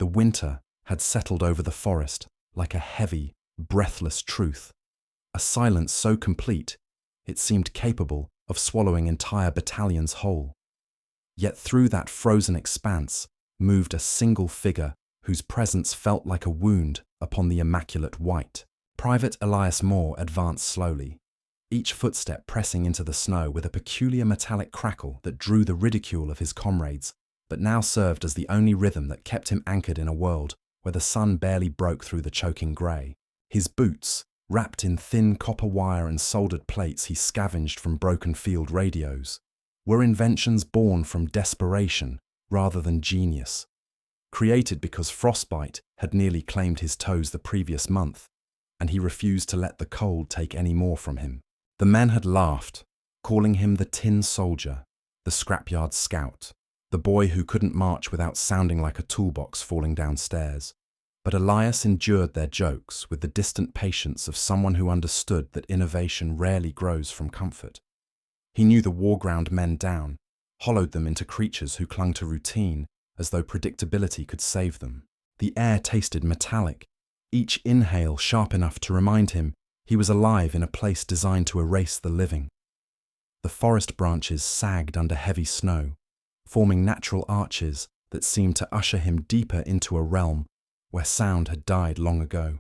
The winter had settled over the forest like a heavy, breathless truth, a silence so complete it seemed capable of swallowing entire battalions whole. Yet through that frozen expanse moved a single figure whose presence felt like a wound upon the immaculate white. Private Elias Moore advanced slowly, each footstep pressing into the snow with a peculiar metallic crackle that drew the ridicule of his comrades, but now served as the only rhythm that kept him anchored in a world where the sun barely broke through the choking grey. His boots, wrapped in thin copper wire and soldered plates he scavenged from broken field radios, were inventions born from desperation rather than genius, created because frostbite had nearly claimed his toes the previous month, and he refused to let the cold take any more from him. The men had laughed, calling him the Tin Soldier, the scrapyard scout, the boy who couldn't march without sounding like a toolbox falling downstairs. But Elias endured their jokes with the distant patience of someone who understood that innovation rarely grows from comfort. He knew the war-ground men down, hollowed them into creatures who clung to routine as though predictability could save them. The air tasted metallic, each inhale sharp enough to remind him he was alive in a place designed to erase the living. The forest branches sagged under heavy snow, forming natural arches that seemed to usher him deeper into a realm where sound had died long ago.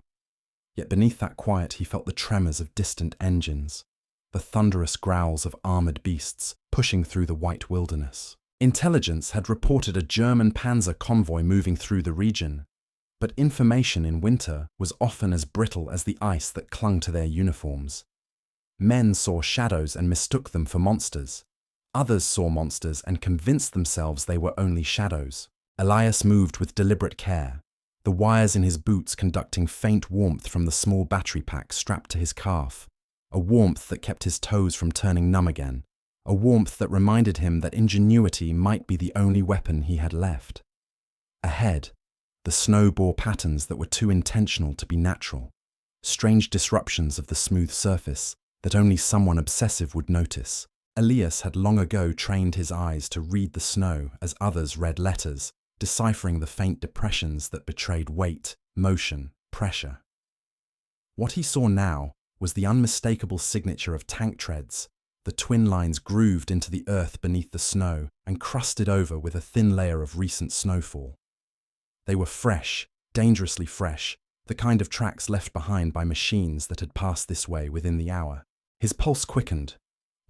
Yet beneath that quiet he felt the tremors of distant engines, the thunderous growls of armoured beasts pushing through the white wilderness. Intelligence had reported a German Panzer convoy moving through the region, but information in winter was often as brittle as the ice that clung to their uniforms. Men saw shadows and mistook them for monsters. Others saw monsters and convinced themselves they were only shadows. Elias moved with deliberate care, the wires in his boots conducting faint warmth from the small battery pack strapped to his calf, a warmth that kept his toes from turning numb again, a warmth that reminded him that ingenuity might be the only weapon he had left. Ahead, the snow bore patterns that were too intentional to be natural, strange disruptions of the smooth surface that only someone obsessive would notice. Elias had long ago trained his eyes to read the snow as others read letters, deciphering the faint depressions that betrayed weight, motion, pressure. What he saw now was the unmistakable signature of tank treads, the twin lines grooved into the earth beneath the snow and crusted over with a thin layer of recent snowfall. They were fresh, dangerously fresh, the kind of tracks left behind by machines that had passed this way within the hour. His pulse quickened,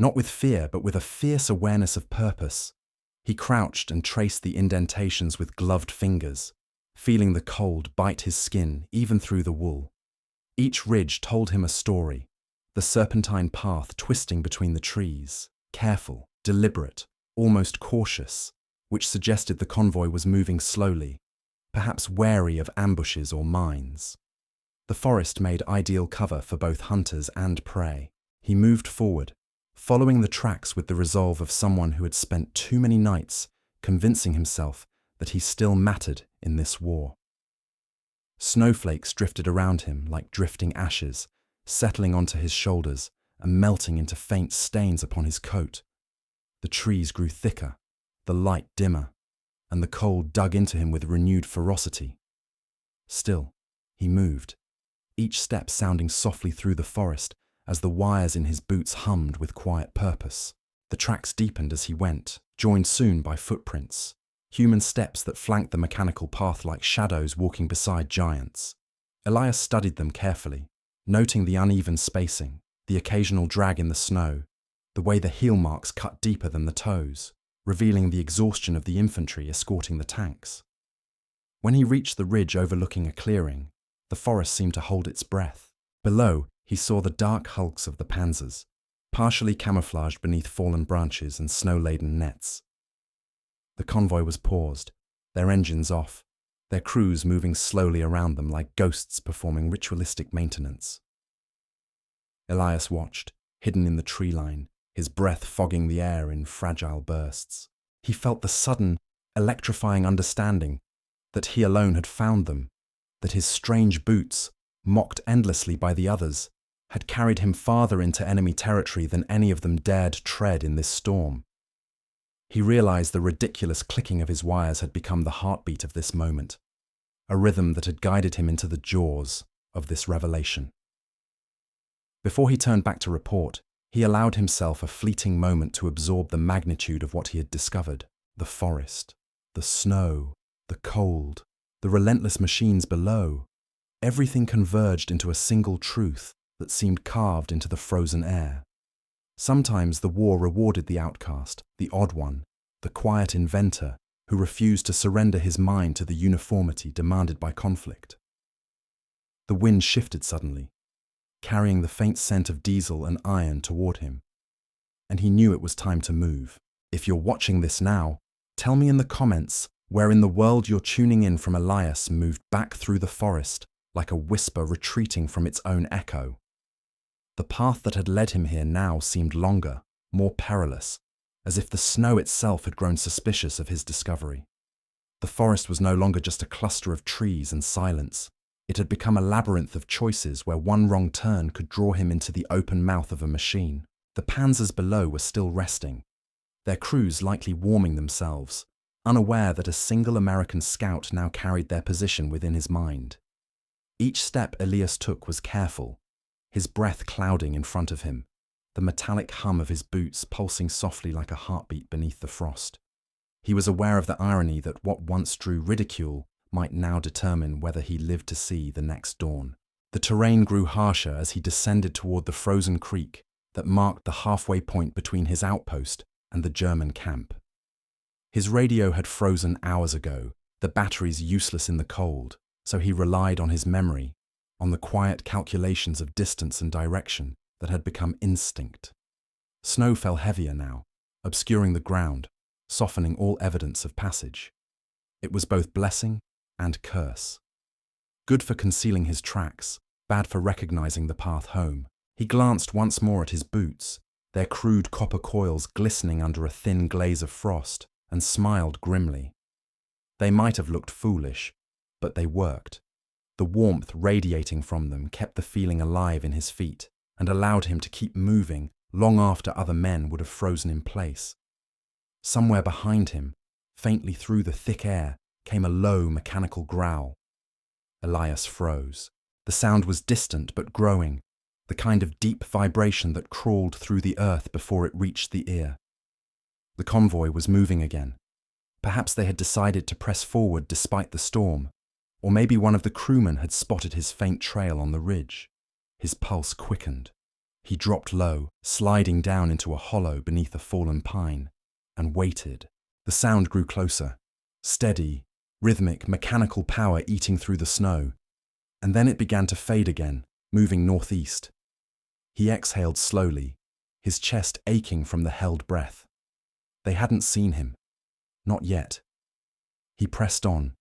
not with fear but with a fierce awareness of purpose. He crouched and traced the indentations with gloved fingers, feeling the cold bite his skin even through the wool. Each ridge told him a story, the serpentine path twisting between the trees, careful, deliberate, almost cautious, which suggested the convoy was moving slowly, perhaps wary of ambushes or mines. The forest made ideal cover for both hunters and prey. He moved forward, following the tracks with the resolve of someone who had spent too many nights convincing himself that he still mattered in this war. Snowflakes drifted around him like drifting ashes, settling onto his shoulders and melting into faint stains upon his coat. The trees grew thicker, the light dimmer, and the cold dug into him with renewed ferocity. Still, he moved, each step sounding softly through the forest as the wires in his boots hummed with quiet purpose. The tracks deepened as he went, joined soon by footprints, human steps that flanked the mechanical path like shadows walking beside giants. Elias studied them carefully, noting the uneven spacing, the occasional drag in the snow, the way the heel marks cut deeper than the toes, revealing the exhaustion of the infantry escorting the tanks. When he reached the ridge overlooking a clearing, the forest seemed to hold its breath. Below, he saw the dark hulks of the Panzers, partially camouflaged beneath fallen branches and snow-laden nets. The convoy was paused, their engines off, their crews moving slowly around them like ghosts performing ritualistic maintenance. Elias watched, hidden in the tree line, his breath fogging the air in fragile bursts. He felt the sudden, electrifying understanding that he alone had found them, that his strange boots, mocked endlessly by the others, had carried him farther into enemy territory than any of them dared tread in this storm. He realized the ridiculous clicking of his wires had become the heartbeat of this moment. a rhythm that had guided him into the jaws of this revelation. Before he turned back to report, he allowed himself a fleeting moment to absorb the magnitude of what he had discovered: the forest, the snow, the cold, the relentless machines below. Everything converged into a single truth that seemed carved into the frozen air. Sometimes the war rewarded the outcast, the odd one, the quiet inventor who refused to surrender his mind to the uniformity demanded by conflict. The wind shifted suddenly, carrying the faint scent of diesel and iron toward him, and he knew it was time to move. If you're watching this now, tell me in the comments where in the world you're tuning in from. Elias moved back through the forest like a whisper retreating from its own echo. The path that had led him here now seemed longer, more perilous, as if the snow itself had grown suspicious of his discovery. The forest was no longer just a cluster of trees and silence. It had become a labyrinth of choices where one wrong turn could draw him into the open mouth of a machine. The Panzers below were still resting, their crews likely warming themselves, unaware that a single American scout now carried their position within his mind. Each step Elias took was careful, his breath clouding in front of him, the metallic hum of his boots pulsing softly like a heartbeat beneath the frost. He was aware of the irony that what once drew ridicule might now determine whether he lived to see the next dawn. The terrain grew harsher as he descended toward the frozen creek that marked the halfway point between his outpost and the German camp. His radio had frozen hours ago, the batteries useless in the cold, so he relied on his memory, on the quiet calculations of distance and direction that had become instinct. Snow fell heavier now, obscuring the ground, softening all evidence of passage. It was both blessing and curse. Good for concealing his tracks, bad for recognizing the path home. He glanced once more at his boots, their crude copper coils glistening under a thin glaze of frost, and smiled grimly. They might have looked foolish, but they worked. The warmth radiating from them kept the feeling alive in his feet and allowed him to keep moving long after other men would have frozen in place. Somewhere behind him, faintly through the thick air, came a low mechanical growl. Elias froze. The sound was distant but growing, the kind of deep vibration that crawled through the earth before it reached the ear. The convoy was moving again. Perhaps they had decided to press forward despite the storm, or maybe one of the crewmen had spotted his faint trail on the ridge. His pulse quickened. He dropped low, sliding down into a hollow beneath a fallen pine, and waited. The sound grew closer, steady, rhythmic, mechanical power eating through the snow, and then it began to fade again, moving northeast. He exhaled slowly, his chest aching from the held breath. They hadn't seen him. Not yet. He pressed on,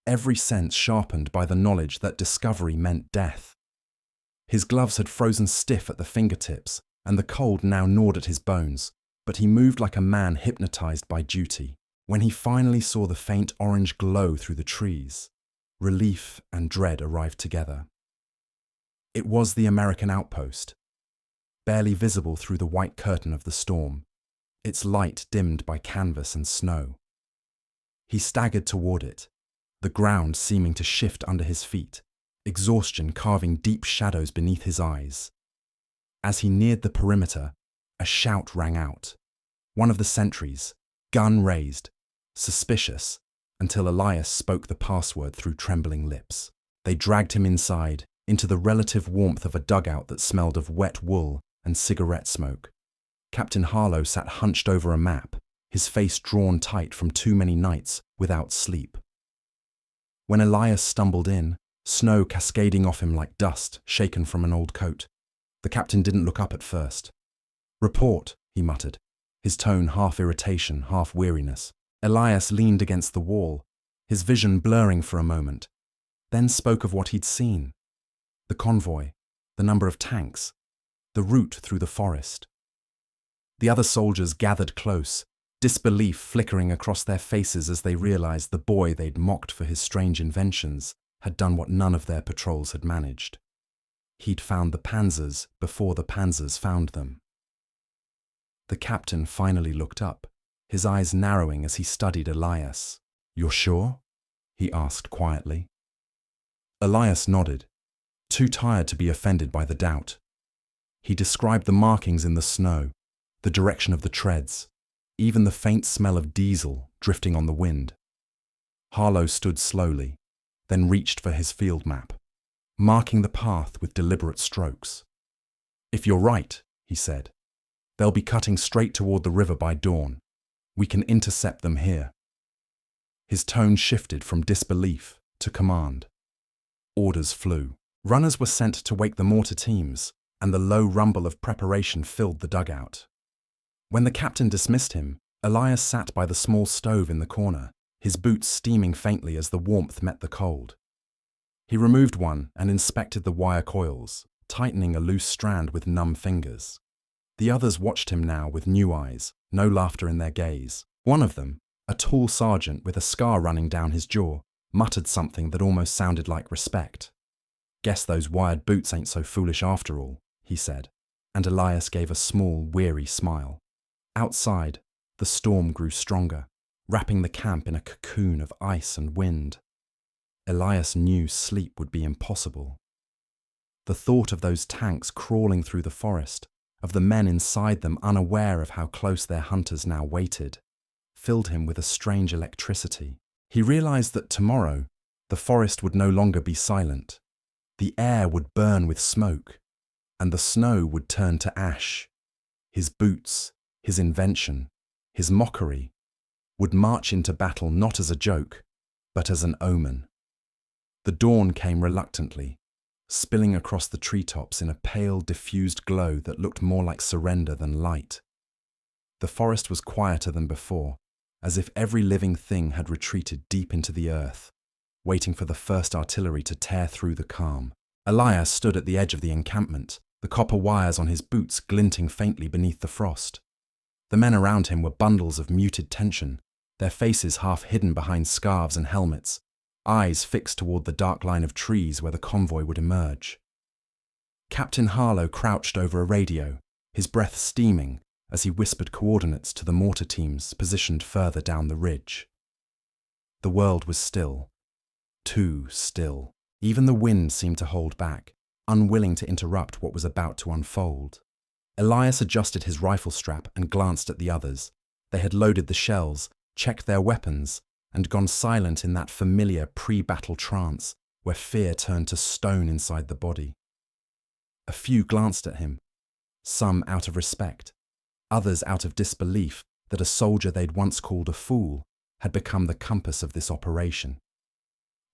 every sense sharpened by the knowledge that discovery meant death. His gloves had frozen stiff at the fingertips, and the cold now gnawed at his bones, but he moved like a man hypnotized by duty. When he finally saw the faint orange glow through the trees, relief and dread arrived together. It was the American outpost, barely visible through the white curtain of the storm, its light dimmed by canvas and snow. He staggered toward it, the ground seeming to shift under his feet, exhaustion carving deep shadows beneath his eyes. As he neared the perimeter, a shout rang out. One of the sentries, gun raised, suspicious, until Elias spoke the password through trembling lips. They dragged him inside, into the relative warmth of a dugout that smelled of wet wool and cigarette smoke. Captain Harlow sat hunched over a map, his face drawn tight from too many nights without sleep. When Elias stumbled in, snow cascading off him like dust shaken from an old coat, the captain didn't look up at first. "Report," he muttered, his tone half irritation, half weariness. Elias leaned against the wall, his vision blurring for a moment, then spoke of what he'd seen. The convoy, the number of tanks, the route through the forest. The other soldiers gathered close, disbelief flickering across their faces as they realized the boy they'd mocked for his strange inventions had done what none of their patrols had managed. He'd found the Panzers before the Panzers found them. The captain finally looked up, his eyes narrowing as he studied Elias. "You're sure?" he asked quietly. Elias nodded, too tired to be offended by the doubt. He described the markings in the snow, the direction of the treads, even the faint smell of diesel drifting on the wind. Harlow stood slowly, then reached for his field map, marking the path with deliberate strokes. "If you're right," he said, "they'll be cutting straight toward the river by dawn. We can intercept them here." His tone shifted from disbelief to command. Orders flew. Runners were sent to wake the mortar teams, and the low rumble of preparation filled the dugout. When the captain dismissed him, Elias sat by the small stove in the corner, his boots steaming faintly as the warmth met the cold. He removed one and inspected the wire coils, tightening a loose strand with numb fingers. The others watched him now with new eyes, no laughter in their gaze. One of them, a tall sergeant with a scar running down his jaw, muttered something that almost sounded like respect. "Guess those wired boots ain't so foolish after all," he said, and Elias gave a small, weary smile. Outside, the storm grew stronger, wrapping the camp in a cocoon of ice and wind. Elias knew sleep would be impossible. The thought of those tanks crawling through the forest, of the men inside them unaware of how close their hunters now waited, filled him with a strange electricity. He realized that tomorrow, the forest would no longer be silent. The air would burn with smoke, and the snow would turn to ash. His boots, his invention, his mockery, would march into battle not as a joke, but as an omen. The dawn came reluctantly, spilling across the treetops in a pale, diffused glow that looked more like surrender than light. The forest was quieter than before, as if every living thing had retreated deep into the earth, waiting for the first artillery to tear through the calm. Elias stood at the edge of the encampment, the copper wires on his boots glinting faintly beneath the frost. The men around him were bundles of muted tension, their faces half hidden behind scarves and helmets, eyes fixed toward the dark line of trees where the convoy would emerge. Captain Harlow crouched over a radio, his breath steaming as he whispered coordinates to the mortar teams positioned further down the ridge. The world was still, too still. Even the wind seemed to hold back, unwilling to interrupt what was about to unfold. Elias adjusted his rifle strap and glanced at the others. They had loaded the shells, checked their weapons, and gone silent in that familiar pre-battle trance where fear turned to stone inside the body. A few glanced at him, some out of respect, others out of disbelief that a soldier they'd once called a fool had become the compass of this operation.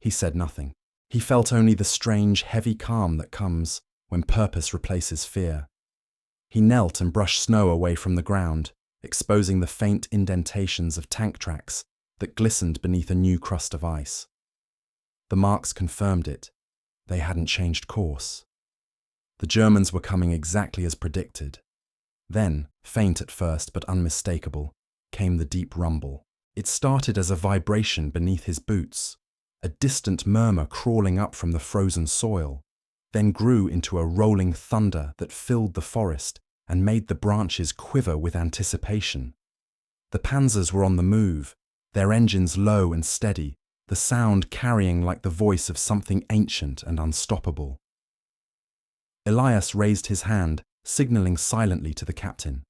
He said nothing. He felt only the strange, heavy calm that comes when purpose replaces fear. He knelt and brushed snow away from the ground, exposing the faint indentations of tank tracks that glistened beneath a new crust of ice. The marks confirmed it. They hadn't changed course. The Germans were coming exactly as predicted. Then, faint at first but unmistakable, came the deep rumble. It started as a vibration beneath his boots, a distant murmur crawling up from the frozen soil, then grew into a rolling thunder that filled the forest and made the branches quiver with anticipation. The Panzers were on the move, their engines low and steady, the sound carrying like the voice of something ancient and unstoppable. Elias raised his hand, signaling silently to the captain.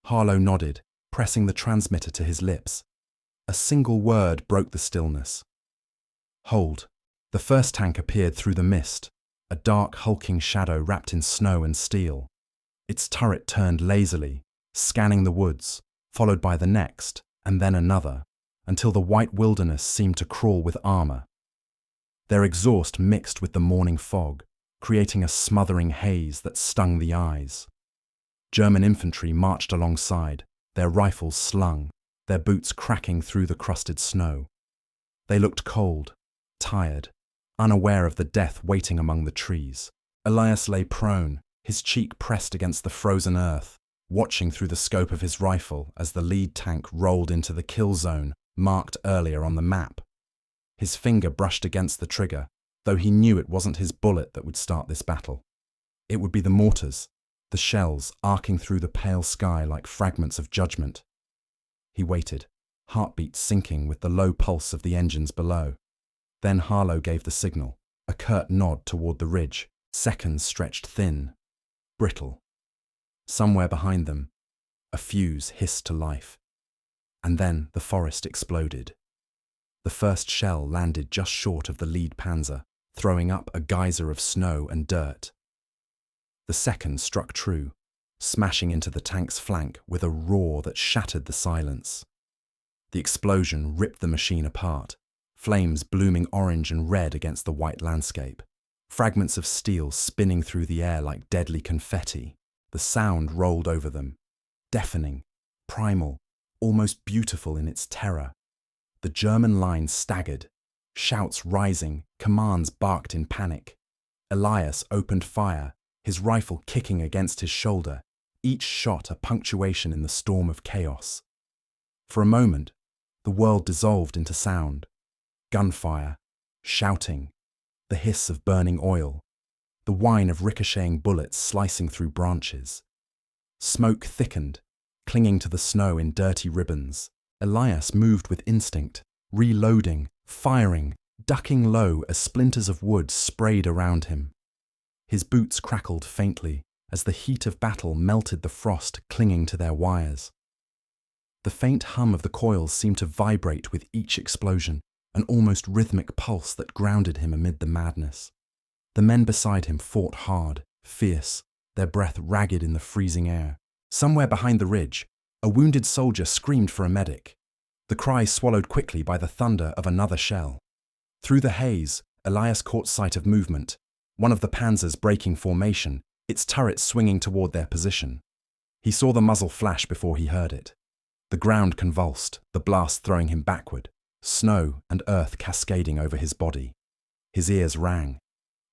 Harlow nodded, pressing the transmitter to his lips. A single word broke the stillness. "Hold." The first tank appeared through the mist, a dark, hulking shadow wrapped in snow and steel. Its turret turned lazily, scanning the woods, followed by the next, and then another, until the white wilderness seemed to crawl with armor. Their exhaust mixed with the morning fog, creating a smothering haze that stung the eyes. German infantry marched alongside, their rifles slung, their boots cracking through the crusted snow. They looked cold, tired, unaware of the death waiting among the trees. Elias lay prone, his cheek pressed against the frozen earth, watching through the scope of his rifle as the lead tank rolled into the kill zone marked earlier on the map. His finger brushed against the trigger, though he knew it wasn't his bullet that would start this battle. It would be the mortars, the shells arcing through the pale sky like fragments of judgment. He waited, heartbeat sinking with the low pulse of the engines below. Then Harlow gave the signal. A curt nod toward the ridge, seconds stretched thin, brittle. Somewhere behind them, a fuse hissed to life. And then the forest exploded. The first shell landed just short of the lead Panzer, throwing up a geyser of snow and dirt. The second struck true, smashing into the tank's flank with a roar that shattered the silence. The explosion ripped the machine apart, flames blooming orange and red against the white landscape, fragments of steel spinning through the air like deadly confetti. The sound rolled over them, deafening, primal, almost beautiful in its terror. The German line staggered, shouts rising, commands barked in panic. Elias opened fire, his rifle kicking against his shoulder, each shot a punctuation in the storm of chaos. For a moment, the world dissolved into sound. Gunfire, shouting, the hiss of burning oil, the whine of ricocheting bullets slicing through branches. Smoke thickened, clinging to the snow in dirty ribbons. Elias moved with instinct, reloading, firing, ducking low as splinters of wood sprayed around him. His boots crackled faintly as the heat of battle melted the frost clinging to their wires. The faint hum of the coils seemed to vibrate with each explosion, an almost rhythmic pulse that grounded him amid the madness. The men beside him fought hard, fierce, their breath ragged in the freezing air. Somewhere behind the ridge, a wounded soldier screamed for a medic, the cry swallowed quickly by the thunder of another shell. Through the haze, Elias caught sight of movement, one of the Panzers breaking formation, its turrets swinging toward their position. He saw the muzzle flash before he heard it. The ground convulsed, the blast throwing him backward, snow and earth cascading over his body. His ears rang.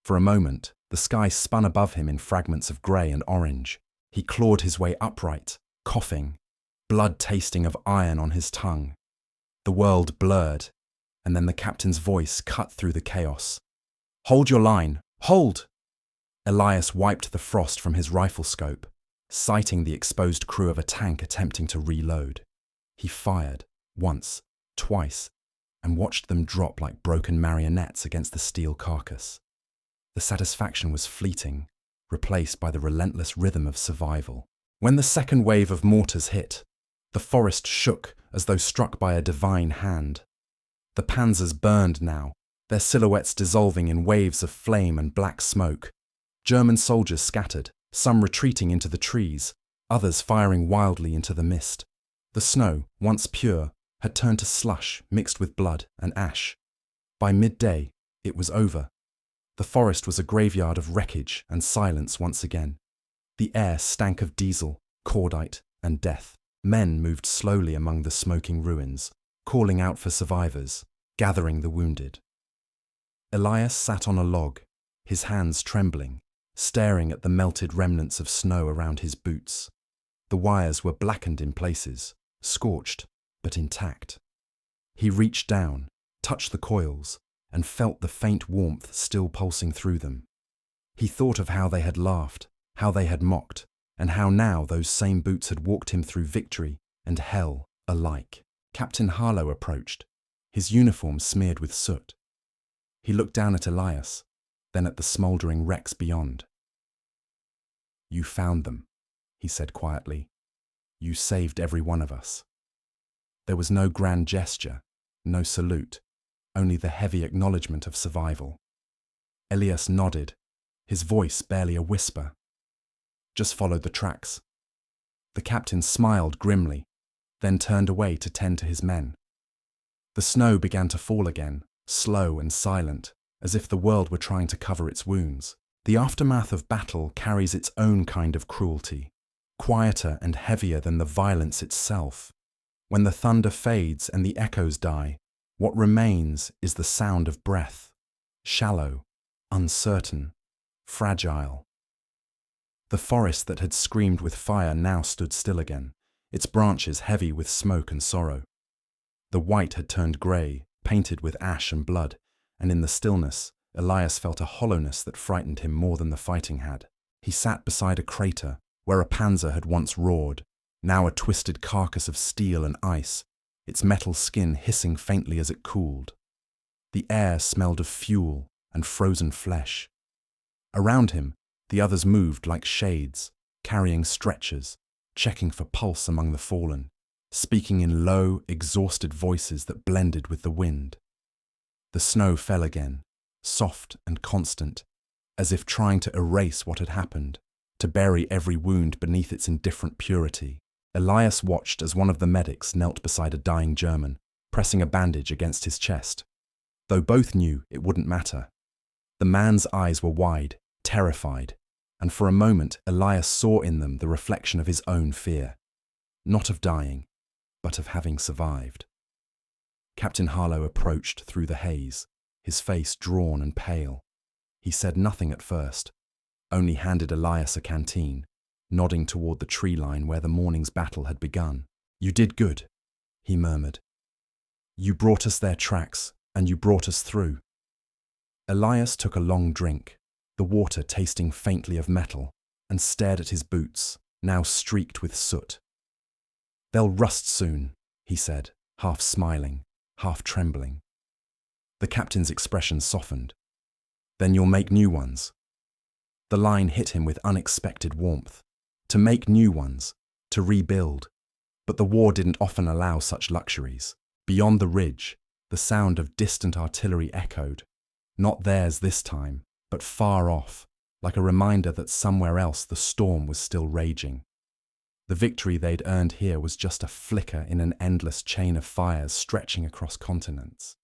For a moment, the sky spun above him in fragments of grey and orange. He clawed his way upright, coughing, blood tasting of iron on his tongue. The world blurred, and then the captain's voice cut through the chaos. "Hold your line! Hold!" Elias wiped the frost from his rifle scope, sighting the exposed crew of a tank attempting to reload. He fired, once, twice, and watched them drop like broken marionettes against the steel carcass. The satisfaction was fleeting, replaced by the relentless rhythm of survival. When the second wave of mortars hit, the forest shook as though struck by a divine hand. The Panzers burned now, their silhouettes dissolving in waves of flame and black smoke. German soldiers scattered, some retreating into the trees, others firing wildly into the mist. The snow, once pure, had turned to slush mixed with blood and ash. By midday, it was over. The forest was a graveyard of wreckage and silence once again. The air stank of diesel, cordite, and death. Men moved slowly among the smoking ruins, calling out for survivors, gathering the wounded. Elias sat on a log, his hands trembling, staring at the melted remnants of snow around his boots. The wires were blackened in places, scorched, but intact. He reached down, touched the coils, and felt the faint warmth still pulsing through them. He thought of how they had laughed, how they had mocked, and how now those same boots had walked him through victory and hell alike. Captain Harlow approached, his uniform smeared with soot. He looked down at Elias, then at the smouldering wrecks beyond. "You found them," he said quietly. "You saved every one of us." There was no grand gesture, no salute, only the heavy acknowledgement of survival. Elias nodded, his voice barely a whisper. "Just followed the tracks." The captain smiled grimly, then turned away to tend to his men. The snow began to fall again, slow and silent, as if the world were trying to cover its wounds. The aftermath of battle carries its own kind of cruelty, quieter and heavier than the violence itself. When the thunder fades and the echoes die, what remains is the sound of breath, shallow, uncertain, fragile. The forest that had screamed with fire now stood still again, its branches heavy with smoke and sorrow. The white had turned grey, painted with ash and blood, and in the stillness, Elias felt a hollowness that frightened him more than the fighting had. He sat beside a crater where a Panzer had once roared, now a twisted carcass of steel and ice, its metal skin hissing faintly as it cooled. The air smelled of fuel and frozen flesh. Around him, the others moved like shades, carrying stretchers, checking for pulse among the fallen, speaking in low, exhausted voices that blended with the wind. The snow fell again, soft and constant, as if trying to erase what had happened, to bury every wound beneath its indifferent purity. Elias watched as one of the medics knelt beside a dying German, pressing a bandage against his chest. Though both knew it wouldn't matter. The man's eyes were wide, terrified, and for a moment Elias saw in them the reflection of his own fear. Not of dying, but of having survived. Captain Harlow approached through the haze, his face drawn and pale. He said nothing at first, only handed Elias a canteen, nodding toward the tree line where the morning's battle had begun. "You did good," he murmured. "You brought us their tracks, and you brought us through." Elias took a long drink, the water tasting faintly of metal, and stared at his boots, now streaked with soot. "They'll rust soon," he said, half smiling, half trembling. The captain's expression softened. "Then you'll make new ones." The line hit him with unexpected warmth. To make new ones, to rebuild. But the war didn't often allow such luxuries. Beyond the ridge, the sound of distant artillery echoed. Not theirs this time, but far off, like a reminder that somewhere else the storm was still raging. The victory they'd earned here was just a flicker in an endless chain of fires stretching across continents.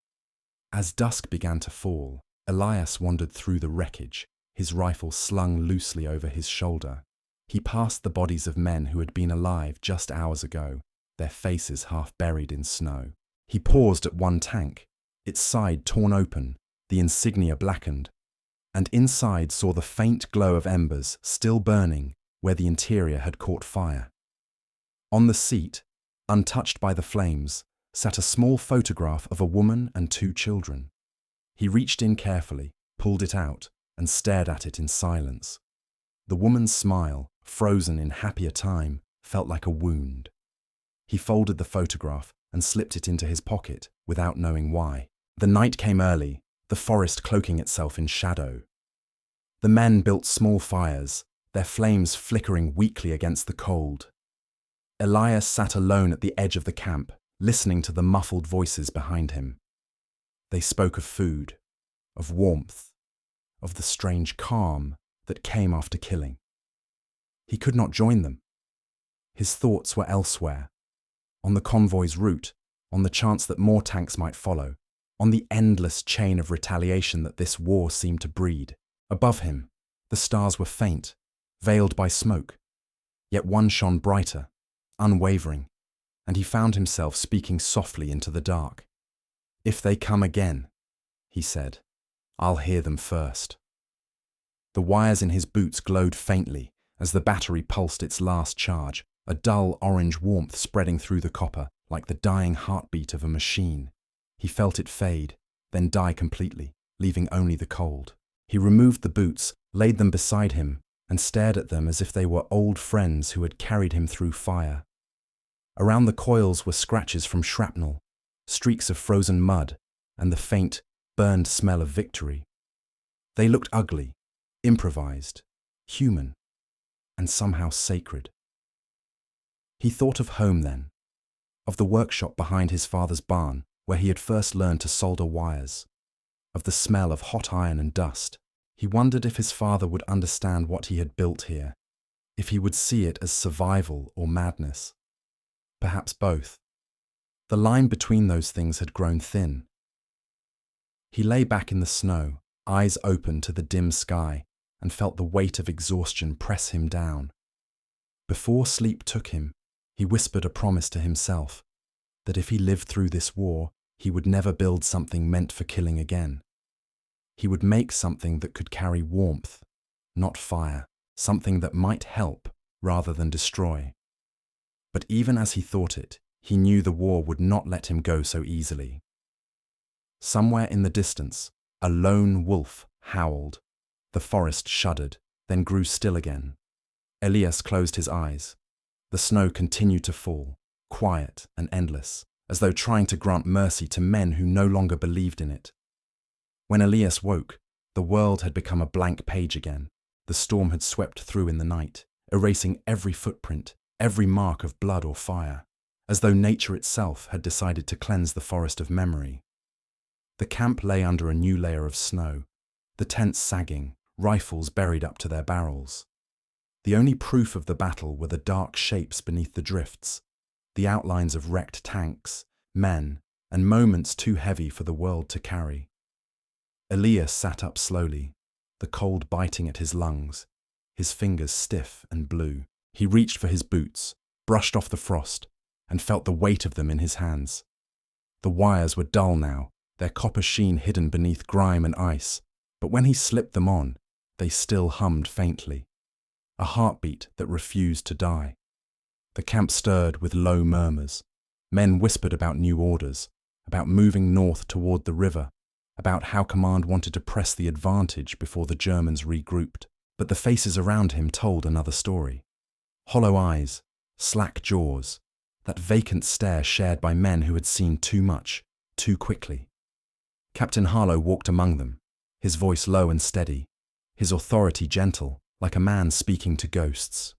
As dusk began to fall, Elias wandered through the wreckage, his rifle slung loosely over his shoulder. He passed the bodies of men who had been alive just hours ago, their faces half buried in snow. He paused at one tank, its side torn open, the insignia blackened, and inside saw the faint glow of embers still burning where the interior had caught fire. On the seat, untouched by the flames, sat a small photograph of a woman and 2 children. He reached in carefully, pulled it out, and stared at it in silence. The woman's smile, frozen in happier time, felt like a wound. He folded the photograph and slipped it into his pocket without knowing why. The night came early, the forest cloaking itself in shadow. The men built small fires, their flames flickering weakly against the cold. Elias sat alone at the edge of the camp, listening to the muffled voices behind him. They spoke of food, of warmth, of the strange calm that came after killing. He could not join them. His thoughts were elsewhere, on the convoy's route, on the chance that more tanks might follow, on the endless chain of retaliation that this war seemed to breed. Above him, the stars were faint, veiled by smoke, yet one shone brighter, unwavering, and he found himself speaking softly into the dark. "If they come again," he said, "I'll hear them first." The wires in his boots glowed faintly as the battery pulsed its last charge, a dull orange warmth spreading through the copper like the dying heartbeat of a machine. He felt it fade, then die completely, leaving only the cold. He removed the boots, laid them beside him, and stared at them as if they were old friends who had carried him through fire. Around the coils were scratches from shrapnel, streaks of frozen mud, and the faint, burned smell of victory. They looked ugly, improvised, human, and somehow sacred. He thought of home then, of the workshop behind his father's barn where he had first learned to solder wires, of the smell of hot iron and dust. He wondered if his father would understand what he had built here, if he would see it as survival or madness. Perhaps both. The line between those things had grown thin. He lay back in the snow, eyes open to the dim sky, and felt the weight of exhaustion press him down. Before sleep took him, he whispered a promise to himself that if he lived through this war, he would never build something meant for killing again. He would make something that could carry warmth, not fire, something that might help rather than destroy. But even as he thought it, he knew the war would not let him go so easily. Somewhere in the distance, a lone wolf howled. The forest shuddered, then grew still again. Elias closed his eyes. The snow continued to fall, quiet and endless, as though trying to grant mercy to men who no longer believed in it. When Elias woke, The world had become a blank page again. The storm had swept through in the night, erasing every footprint, every mark of blood or fire, as though nature itself had decided to cleanse the forest of memory. The camp lay under a new layer of snow, the tents sagging, rifles buried up to their barrels. The only proof of the battle were the dark shapes beneath the drifts, the outlines of wrecked tanks, men, and moments too heavy for the world to carry. Elias sat up slowly, the cold biting at his lungs, his fingers stiff and blue. He reached for his boots, brushed off the frost, and felt the weight of them in his hands. The wires were dull now, their copper sheen hidden beneath grime and ice, but when he slipped them on, they still hummed faintly. A heartbeat that refused to die. The camp stirred with low murmurs. Men whispered about new orders, about moving north toward the river, about how command wanted to press the advantage before the Germans regrouped. But the faces around him told another story. Hollow eyes, slack jaws, that vacant stare shared by men who had seen too much, too quickly. Captain Harlow walked among them, his voice low and steady, his authority gentle, like a man speaking to ghosts.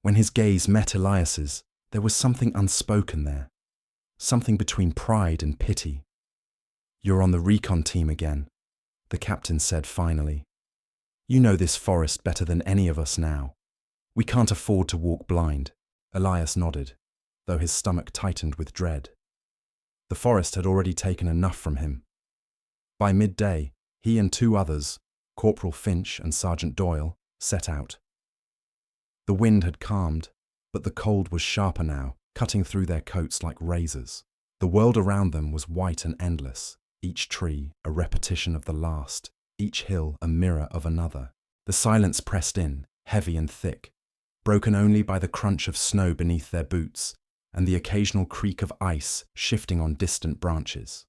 When his gaze met Elias's, there was something unspoken there, something between pride and pity. "You're on the recon team again," the captain said finally. "You know this forest better than any of us now. We can't afford to walk blind." Elias nodded, though his stomach tightened with dread. The forest had already taken enough from him. By midday, he and two others, Corporal Finch and Sergeant Doyle, set out. The wind had calmed, but the cold was sharper now, cutting through their coats like razors. The world around them was white and endless, each tree a repetition of the last, each hill a mirror of another. The silence pressed in, heavy and thick, broken only by the crunch of snow beneath their boots and the occasional creak of ice shifting on distant branches.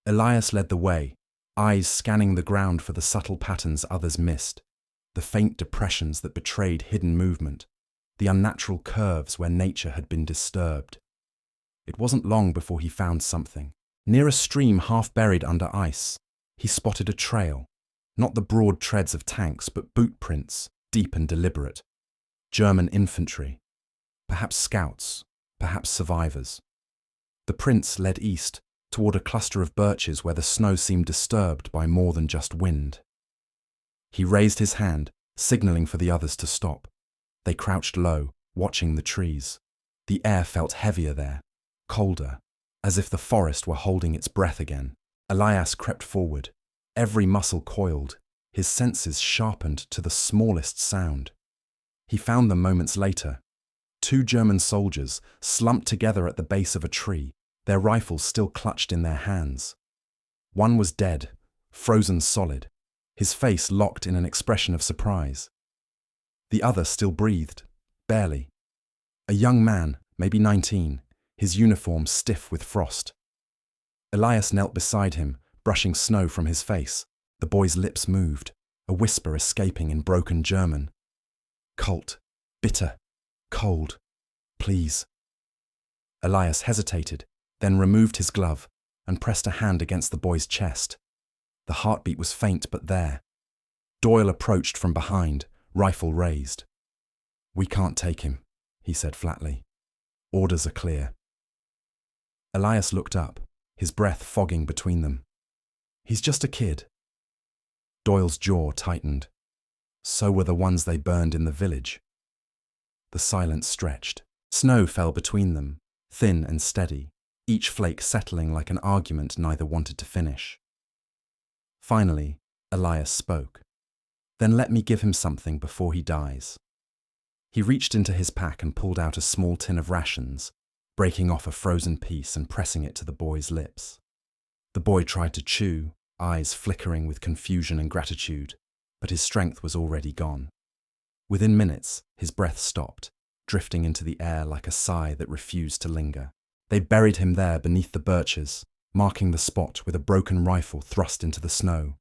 Elias led the way, eyes scanning the ground for the subtle patterns others missed, the faint depressions that betrayed hidden movement, the unnatural curves where nature had been disturbed. It wasn't long before he found something. Near a stream half buried under ice, he spotted a trail, not the broad treads of tanks, but boot prints, deep and deliberate. German infantry, perhaps scouts, perhaps survivors. The prints led east, toward a cluster of birches where the snow seemed disturbed by more than just wind. He raised his hand, signaling for the others to stop. They crouched low, watching the trees. The air felt heavier there, colder, as if the forest were holding its breath again. Elias crept forward, every muscle coiled, his senses sharpened to the smallest sound. He found them moments later. Two German soldiers slumped together at the base of a tree, their rifles still clutched in their hands. One was dead, frozen solid, his face locked in an expression of surprise. The other still breathed, barely. A young man, maybe 19, his uniform stiff with frost. Elias knelt beside him, brushing snow from his face. The boy's lips moved, a whisper escaping in broken German. "Colt, bitter, cold, please." Elias hesitated, then removed his glove and pressed a hand against the boy's chest. The heartbeat was faint but there. Doyle approached from behind, rifle raised. "We can't take him," he said flatly. "Orders are clear." Elias looked up, his breath fogging between them. "He's just a kid." Doyle's jaw tightened. So were the ones they burned in the village. The silence stretched. Snow fell between them, thin and steady, each flake settling like an argument neither wanted to finish. Finally, Elias spoke. "Then let me give him something before he dies." He reached into his pack and pulled out a small tin of rations, breaking off a frozen piece and pressing it to the boy's lips. The boy tried to chew, eyes flickering with confusion and gratitude, but his strength was already gone. Within minutes, his breath stopped, drifting into the air like a sigh that refused to linger. They buried him there beneath the birches, marking the spot with a broken rifle thrust into the snow.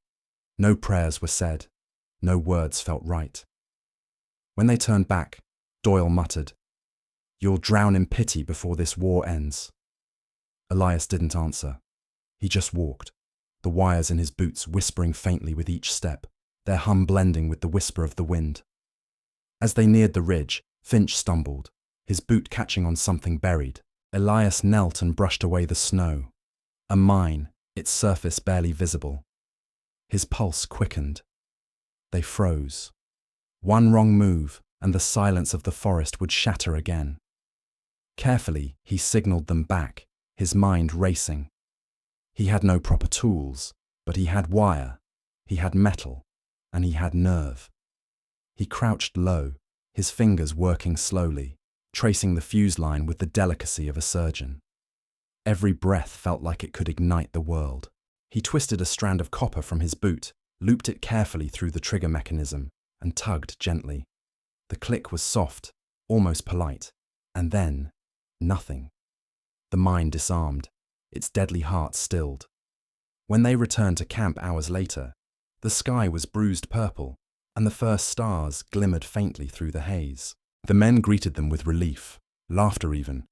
No prayers were said, no words felt right. When they turned back, Doyle muttered, "You'll drown in pity before this war ends." Elias didn't answer. He just walked, the wires in his boots whispering faintly with each step, their hum blending with the whisper of the wind. As they neared the ridge, Finch stumbled, his boot catching on something buried. Elias knelt and brushed away the snow. A mine, its surface barely visible. His pulse quickened. They froze. One wrong move, and the silence of the forest would shatter again. Carefully, he signaled them back, his mind racing. He had no proper tools, but he had wire, he had metal, and he had nerve. He crouched low, his fingers working slowly, tracing the fuse line with the delicacy of a surgeon. Every breath felt like it could ignite the world. He twisted a strand of copper from his boot, looped it carefully through the trigger mechanism, and tugged gently. The click was soft, almost polite, and then, nothing. The mine disarmed, its deadly heart stilled. When they returned to camp hours later, the sky was bruised purple, and the first stars glimmered faintly through the haze. The men greeted them with relief, laughter even,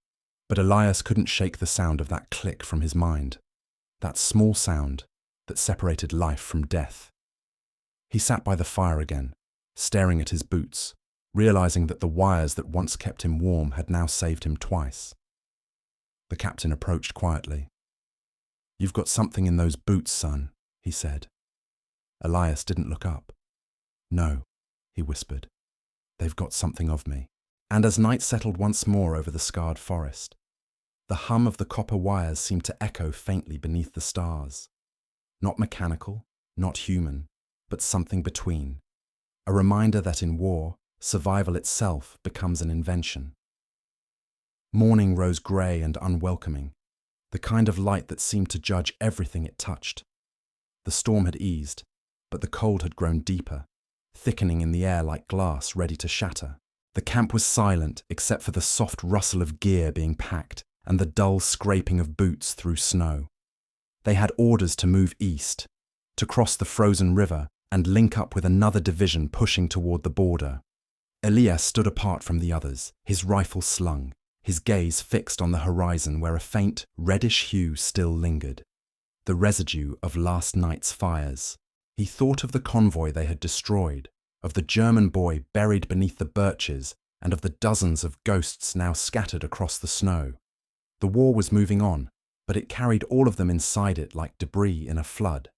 but Elias couldn't shake the sound of that click from his mind, that small sound that separated life from death. He sat by the fire again, staring at his boots, realizing that the wires that once kept him warm had now saved him twice. The captain approached quietly. "You've got something in those boots, son," he said. Elias didn't look up. "No," he whispered. "They've got something of me." And as night settled once more over the scarred forest, the hum of the copper wires seemed to echo faintly beneath the stars. Not mechanical, not human, but something between. A reminder that in war, survival itself becomes an invention. Morning rose grey and unwelcoming, the kind of light that seemed to judge everything it touched. The storm had eased, but the cold had grown deeper, thickening in the air like glass ready to shatter. The camp was silent except for the soft rustle of gear being packed and the dull scraping of boots through snow. They had orders to move east, to cross the frozen river and link up with another division pushing toward the border. Elias stood apart from the others, his rifle slung, his gaze fixed on the horizon where a faint, reddish hue still lingered, the residue of last night's fires. He thought of the convoy they had destroyed, of the German boy buried beneath the birches, and of the dozens of ghosts now scattered across the snow. The war was moving on, but it carried all of them inside it like debris in a flood.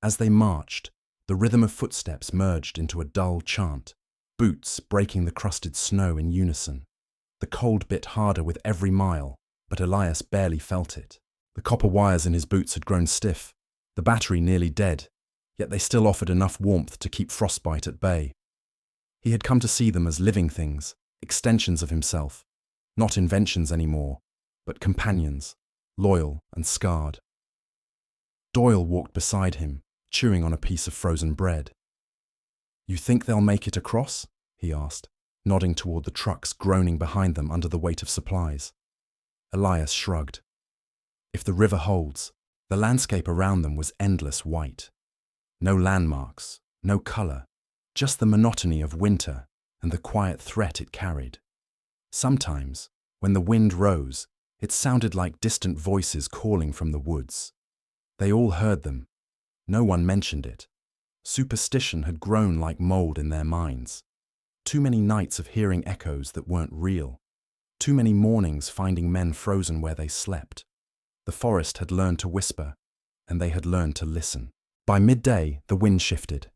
As they marched, the rhythm of footsteps merged into a dull chant, boots breaking the crusted snow in unison. The cold bit harder with every mile, but Elias barely felt it. The copper wires in his boots had grown stiff, the battery nearly dead, yet they still offered enough warmth to keep frostbite at bay. He had come to see them as living things, extensions of himself, not inventions anymore, but companions, loyal and scarred. Doyle walked beside him, chewing on a piece of frozen bread. "You think they'll make it across?" he asked, nodding toward the trucks groaning behind them under the weight of supplies. Elias shrugged. If the river holds, the landscape around them was endless white. No landmarks, no colour, just the monotony of winter and the quiet threat it carried. Sometimes, when the wind rose, it sounded like distant voices calling from the woods. They all heard them. No one mentioned it. Superstition had grown like mould in their minds. Too many nights of hearing echoes that weren't real. Too many mornings finding men frozen where they slept. The forest had learned to whisper, and they had learned to listen. By midday, the wind shifted.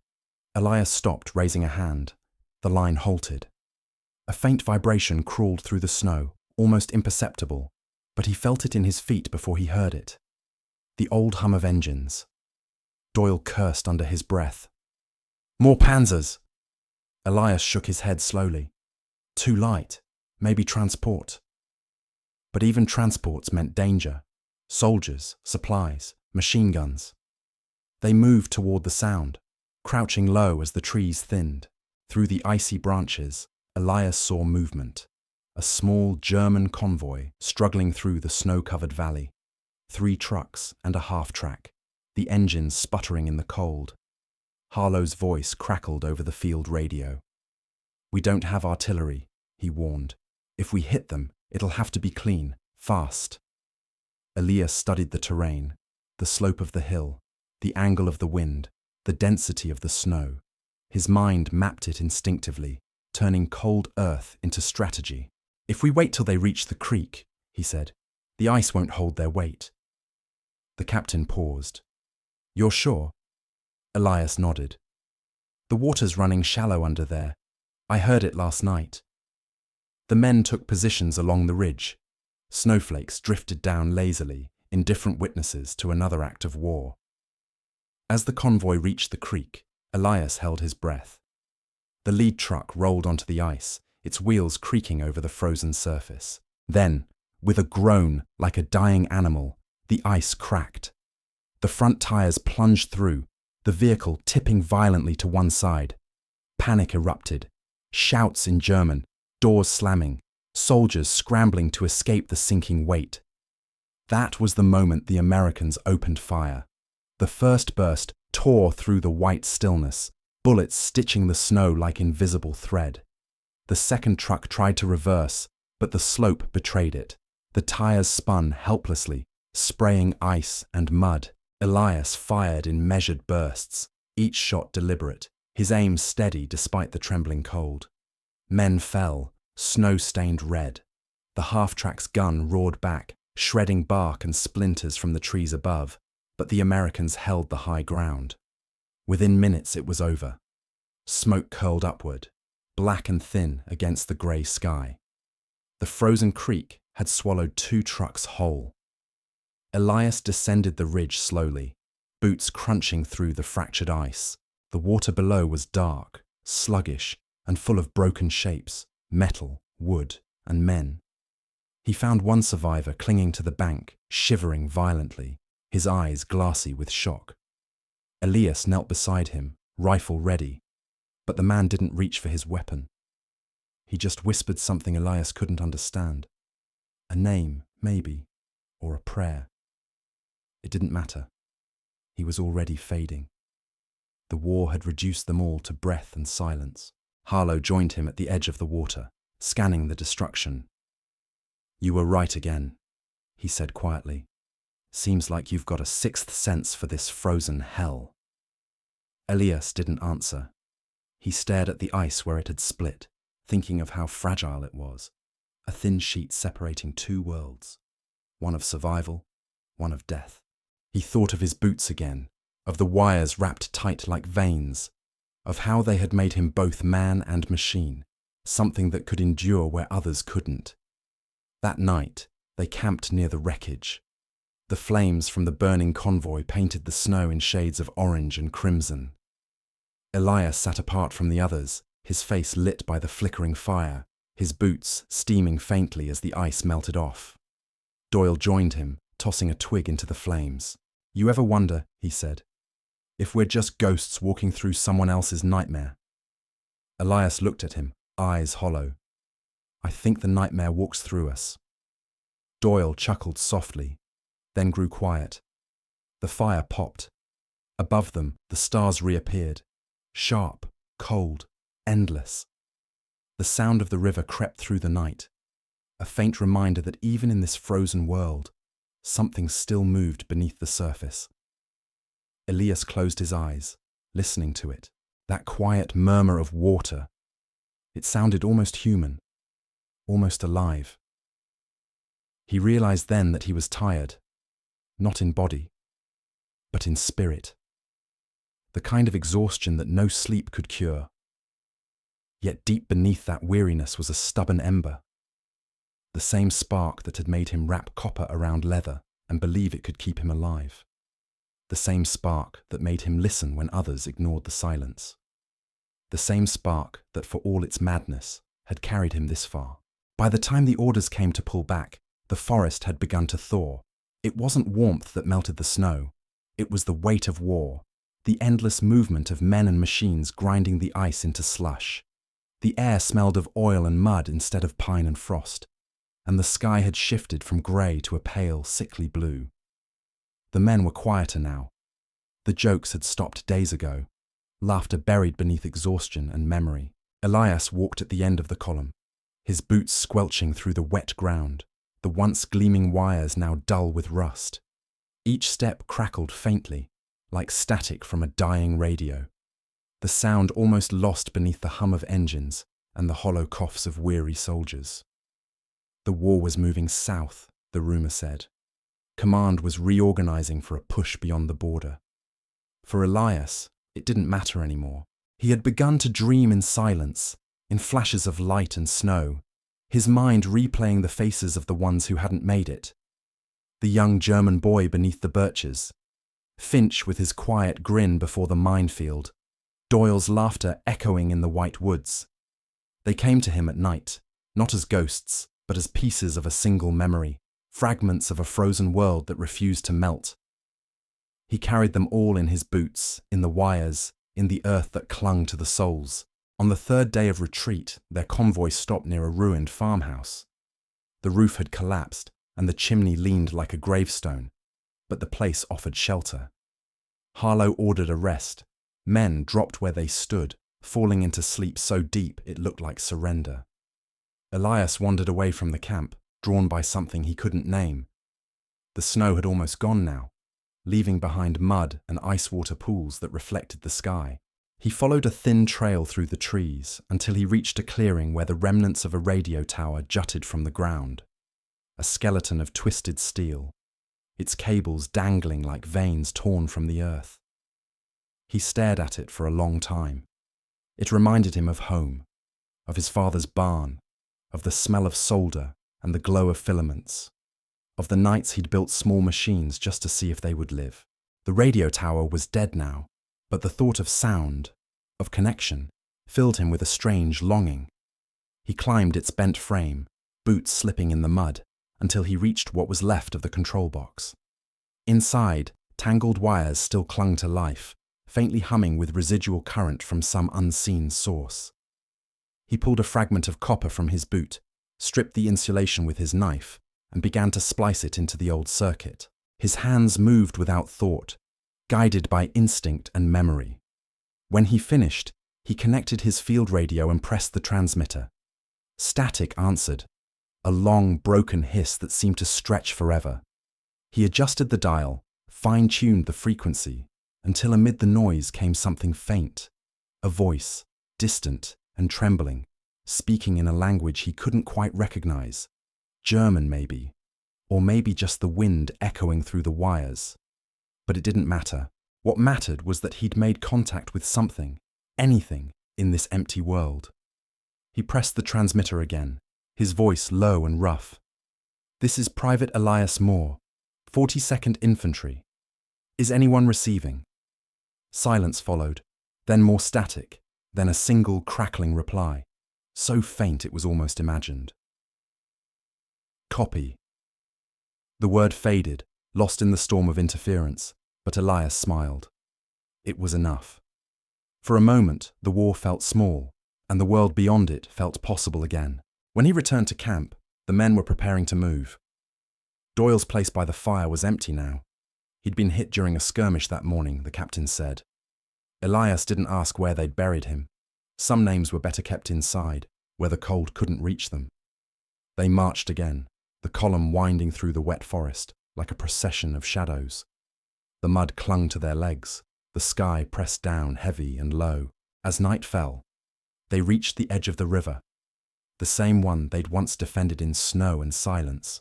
Elias stopped, raising a hand. The line halted. A faint vibration crawled through the snow, almost imperceptible, but he felt it in his feet before he heard it. The old hum of engines. Doyle cursed under his breath. "More Panzers!" Elias shook his head slowly. Too light, maybe transport. But even transports meant danger. Soldiers, supplies, machine guns. They moved toward the sound, crouching low as the trees thinned. Through the icy branches, Elias saw movement. A small German convoy struggling through the snow-covered valley. 3 trucks and a half-track, the engines sputtering in the cold. Harlow's voice crackled over the field radio. "We don't have artillery," he warned. "If we hit them, it'll have to be clean, fast." Elias studied the terrain, the slope of the hill, the angle of the wind, the density of the snow. His mind mapped it instinctively, turning cold earth into strategy. "If we wait till they reach the creek," he said, "the ice won't hold their weight." The captain paused. "You're sure?" Elias nodded. "The water's running shallow under there. I heard it last night." The men took positions along the ridge. Snowflakes drifted down lazily, indifferent witnesses to another act of war. As the convoy reached the creek, Elias held his breath. The lead truck rolled onto the ice, its wheels creaking over the frozen surface. Then, with a groan like a dying animal, the ice cracked. The front tires plunged through, the vehicle tipping violently to one side. Panic erupted. Shouts in German, doors slamming, soldiers scrambling to escape the sinking weight. That was the moment the Americans opened fire. The first burst tore through the white stillness, bullets stitching the snow like invisible thread. The second truck tried to reverse, but the slope betrayed it. The tires spun helplessly, spraying ice and mud. Elias fired in measured bursts, each shot deliberate, his aim steady despite the trembling cold. Men fell, snow-stained red. The half-track's gun roared back, shredding bark and splinters from the trees above, but the Americans held the high ground. Within minutes it was over. Smoke curled upward, black and thin against the grey sky. The frozen creek had swallowed 2 trucks whole. Elias descended the ridge slowly, boots crunching through the fractured ice. The water below was dark, sluggish, and full of broken shapes, metal, wood, and men. He found one survivor clinging to the bank, shivering violently, his eyes glassy with shock. Elias knelt beside him, rifle ready, but the man didn't reach for his weapon. He just whispered something Elias couldn't understand. A name, maybe, or a prayer. It didn't matter. He was already fading. The war had reduced them all to breath and silence. Harlow joined him at the edge of the water, scanning the destruction. "You were right again," he said quietly. "Seems like you've got a 6th sense for this frozen hell." Elias didn't answer. He stared at the ice where it had split, thinking of how fragile it was. A thin sheet separating 2 worlds. One of survival, one of death. He thought of his boots again, of the wires wrapped tight like veins, of how they had made him both man and machine, something that could endure where others couldn't. That night, they camped near the wreckage. The flames from the burning convoy painted the snow in shades of orange and crimson. Elias sat apart from the others, his face lit by the flickering fire, his boots steaming faintly as the ice melted off. Doyle joined him, tossing a twig into the flames. "You ever wonder," he said, "if we're just ghosts walking through someone else's nightmare?" Elias looked at him, eyes hollow. "I think the nightmare walks through us." Doyle chuckled softly, then grew quiet. The fire popped. Above them, the stars reappeared, sharp, cold, endless. The sound of the river crept through the night, a faint reminder that even in this frozen world, something still moved beneath the surface. Elias closed his eyes, listening to it, that quiet murmur of water. It sounded almost human, almost alive. He realized then that he was tired, not in body, but in spirit. The kind of exhaustion that no sleep could cure. Yet deep beneath that weariness was a stubborn ember, the same spark that had made him wrap copper around leather and believe it could keep him alive. The same spark that made him listen when others ignored the silence. The same spark that, for all its madness, had carried him this far. By the time the orders came to pull back, the forest had begun to thaw. It wasn't warmth that melted the snow. It was the weight of war, the endless movement of men and machines grinding the ice into slush. The air smelled of oil and mud instead of pine and frost, and the sky had shifted from grey to a pale, sickly blue. The men were quieter now. The jokes had stopped days ago, laughter buried beneath exhaustion and memory. Elias walked at the end of the column, his boots squelching through the wet ground, the once gleaming wires now dull with rust. Each step crackled faintly, like static from a dying radio. The sound almost lost beneath the hum of engines and the hollow coughs of weary soldiers. The war was moving south, the rumour said. Command was reorganising for a push beyond the border. For Elias, it didn't matter anymore. He had begun to dream in silence, in flashes of light and snow, his mind replaying the faces of the ones who hadn't made it. The young German boy beneath the birches, Finch with his quiet grin before the minefield, Doyle's laughter echoing in the white woods. They came to him at night, not as ghosts, but as pieces of a single memory, fragments of a frozen world that refused to melt. He carried them all in his boots, in the wires, in the earth that clung to the souls. On the third day of retreat, their convoy stopped near a ruined farmhouse. The roof had collapsed, and the chimney leaned like a gravestone, but the place offered shelter. Harlow ordered a rest. Men dropped where they stood, falling into sleep so deep it looked like surrender. Elias wandered away from the camp, drawn by something he couldn't name. The snow had almost gone now, leaving behind mud and ice water pools that reflected the sky. He followed a thin trail through the trees until he reached a clearing where the remnants of a radio tower jutted from the ground. A skeleton of twisted steel, its cables dangling like veins torn from the earth. He stared at it for a long time. It reminded him of home, of his father's barn, of the smell of solder and the glow of filaments, of the nights he'd built small machines just to see if they would live. The radio tower was dead now, but the thought of sound, of connection, filled him with a strange longing. He climbed its bent frame, boots slipping in the mud, until he reached what was left of the control box. Inside, tangled wires still clung to life, faintly humming with residual current from some unseen source. He pulled a fragment of copper from his boot, stripped the insulation with his knife, and began to splice it into the old circuit. His hands moved without thought, guided by instinct and memory. When he finished, he connected his field radio and pressed the transmitter. Static answered, a long, broken hiss that seemed to stretch forever. He adjusted the dial, fine-tuned the frequency, until amid the noise came something faint, a voice, distant and trembling, speaking in a language he couldn't quite recognize. German maybe, or maybe just the wind echoing through the wires. But it didn't matter. What mattered was that he'd made contact with something, anything, in this empty world. He pressed the transmitter again, his voice low and rough. "This is Private Elias Moore, 42nd Infantry. Is anyone receiving?" Silence followed, then more static, then a single crackling reply, so faint it was almost imagined. "Copy." The word faded, lost in the storm of interference, but Elias smiled. It was enough. For a moment, the war felt small, and the world beyond it felt possible again. When he returned to camp, the men were preparing to move. Doyle's place by the fire was empty now. He'd been hit during a skirmish that morning, the captain said. Elias didn't ask where they'd buried him. Some names were better kept inside, where the cold couldn't reach them. They marched again, the column winding through the wet forest, like a procession of shadows. The mud clung to their legs, the sky pressed down heavy and low. As night fell, they reached the edge of the river, the same one they'd once defended in snow and silence.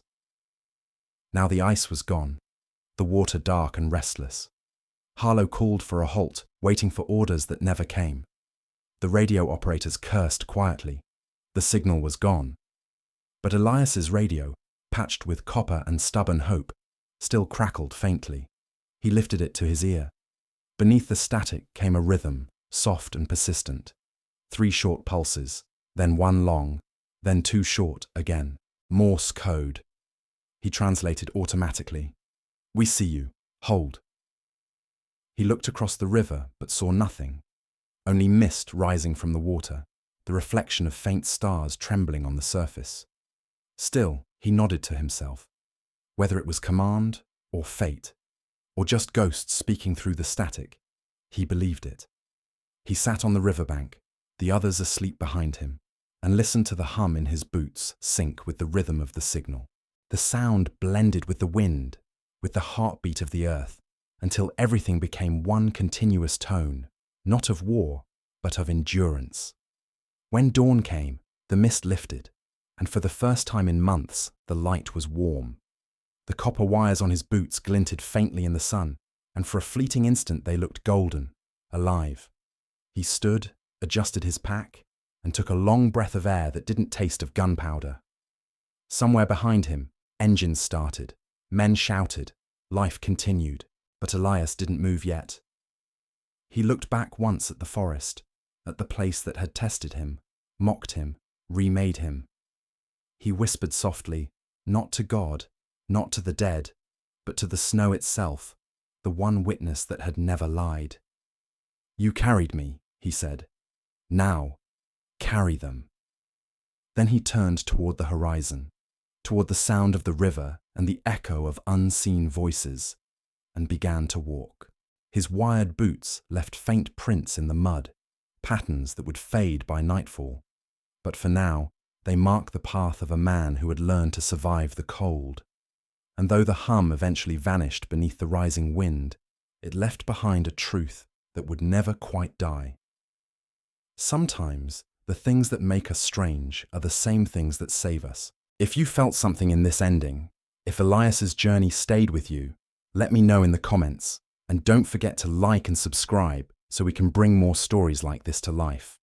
Now the ice was gone, the water dark and restless. Harlow called for a halt, waiting for orders that never came. The radio operators cursed quietly. The signal was gone. But Elias's radio, patched with copper and stubborn hope, still crackled faintly. He lifted it to his ear. Beneath the static came a rhythm, soft and persistent. 3 short pulses, then 1 long, then 2 short again. Morse code. He translated automatically. "We see you. Hold." He looked across the river but saw nothing. Only mist rising from the water, the reflection of faint stars trembling on the surface. Still, he nodded to himself. Whether it was command or fate, or just ghosts speaking through the static, he believed it. He sat on the riverbank, the others asleep behind him, and listened to the hum in his boots sync with the rhythm of the signal. The sound blended with the wind, with the heartbeat of the earth, until everything became one continuous tone, not of war, but of endurance. When dawn came, the mist lifted, and for the first time in months, the light was warm. The copper wires on his boots glinted faintly in the sun, and for a fleeting instant they looked golden, alive. He stood, adjusted his pack, and took a long breath of air that didn't taste of gunpowder. Somewhere behind him, engines started, men shouted, life continued, but Elias didn't move yet. He looked back once at the forest, at the place that had tested him, mocked him, remade him. He whispered softly, not to God, not to the dead, but to the snow itself, the one witness that had never lied. "You carried me," he said. "Now, carry them." Then he turned toward the horizon, toward the sound of the river and the echo of unseen voices, and began to walk. His wired boots left faint prints in the mud, patterns that would fade by nightfall. But for now, they mark the path of a man who had learned to survive the cold. And though the hum eventually vanished beneath the rising wind, it left behind a truth that would never quite die. Sometimes, the things that make us strange are the same things that save us. If you felt something in this ending, if Elias's journey stayed with you, let me know in the comments. And don't forget to like and subscribe so we can bring more stories like this to life.